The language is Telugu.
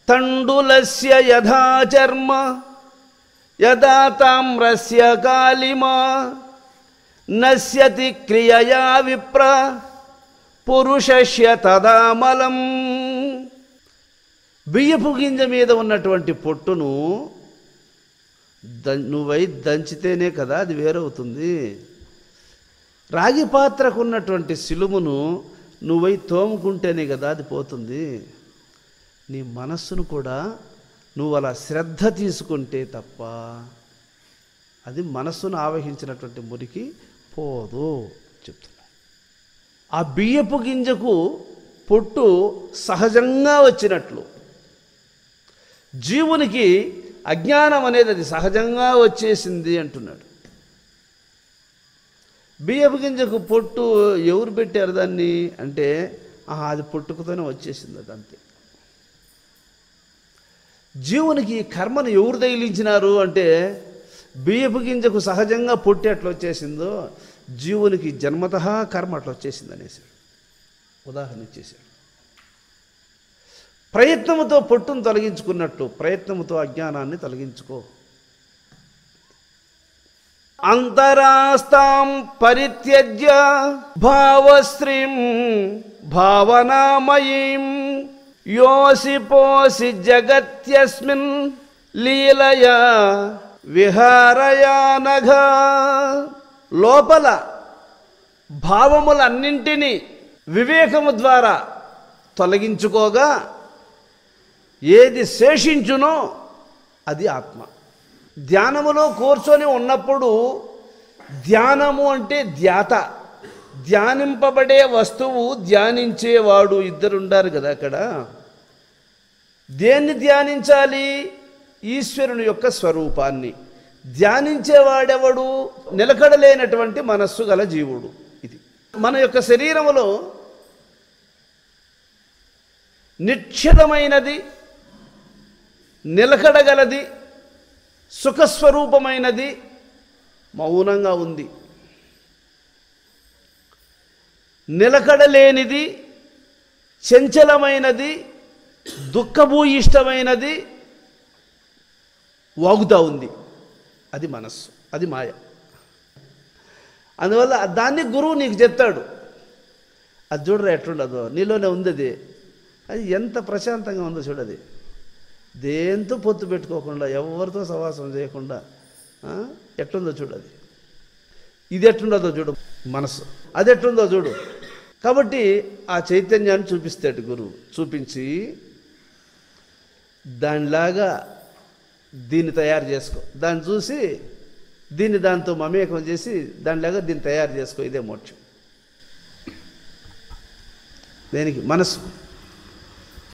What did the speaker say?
తండులస్య యథా చర్మ యదా తామ్రస్య కాళిమా నశ్యతి క్రియయా విప్ర పురుషస్య తదామలం. బియ్యపు గింజ మీద ఉన్నటువంటి పొట్టును నువ్వై దంచితేనే కదా అది వేరవుతుంది. రాగి పాత్రకు ఉన్నటువంటి సిలుమును నువ్వై తోముకుంటేనే కదా అది పోతుంది. నీ మనస్సును కూడా నువ్వు అలా శ్రద్ధ తీసుకుంటే తప్ప అది మనస్సును ఆవహించినటువంటి మురికి పోదు చెప్తున్నా. ఆ బియ్యపు గింజకు పొట్టు సహజంగా వచ్చినట్లు జీవునికి అజ్ఞానం అనేది అది సహజంగా వచ్చేసింది అంటున్నాడు. బియ్యపు గింజకు పొట్టు ఎవరు పెట్టారు దాన్ని అంటే అది పొట్టుకుతోనే వచ్చేసింది అది అంతే. జీవునికి కర్మను ఎవరు తగిలించినారు అంటే బియ్యపు గింజకు సహజంగా పొట్టి అట్లా వచ్చేసిందో జీవునికి జన్మతః కర్మ అట్లా వచ్చేసింది అనేసాడు. ఉదాహరణ ఇచ్చేశాడు. ప్రయత్నముతో పొట్టును తొలగించుకున్నట్టు ప్రయత్నముతో అజ్ఞానాన్ని తొలగించుకో. అంతరాస్తాం పరిత్యజ్య భావశ్రీం భావనామయీం యోసి పోసి జగత్యస్మిన్ లీలయా విహారయానఘ. లోపల భావములన్నింటినీ వివేకము ద్వారా తొలగించుకోగా ఏది శేషించునో అది ఆత్మ. ధ్యానములో కూర్చొని ఉన్నప్పుడు ధ్యానము అంటే ధ్యాత, ధ్యానింపబడే వస్తువు, ధ్యానించేవాడు, ఇద్దరుండారు కదా అక్కడ. దేన్ని ధ్యానించాలి? ఈశ్వరుని యొక్క స్వరూపాన్ని. ధ్యానించేవాడెవడు? నిలకడలేనటువంటి మనస్సు గల జీవుడు. ఇది మన యొక్క శరీరములో నిశ్చలమైనది, నిలకడగలది, సుఖస్వరూపమైనది మౌనంగా ఉంది. నిలకడలేనిది, చంచలమైనది, దుఃఖభూయిష్టమైనది వాగుతూ ఉంది. అది మనస్సు, అది మాయ. అందువల్ల దాన్ని గురువు నీకు చెప్తాడు. అది చూడరా ఎట్లుండదో, నీలోనే ఉంది అది. అది ఎంత ప్రశాంతంగా ఉందో చూడది. దేంతో పొత్తు పెట్టుకోకుండా, ఎవరితో సహవాసం చేయకుండా ఎట్లుందో చూడది. ఇది ఎట్లుండదో చూడు మనసు, అది ఎట్లుందో చూడు. కాబట్టి ఆ చైతన్యాన్ని చూపిస్తాడు గురువు. చూపించి దానిలాగా దీన్ని తయారు చేసుకో, దాన్ని చూసి దీన్ని దాంతో మమేకం చేసి దానిలాగా దీన్ని తయారు చేసుకో. ఇదే మోక్షం. దేనికి? మనసు.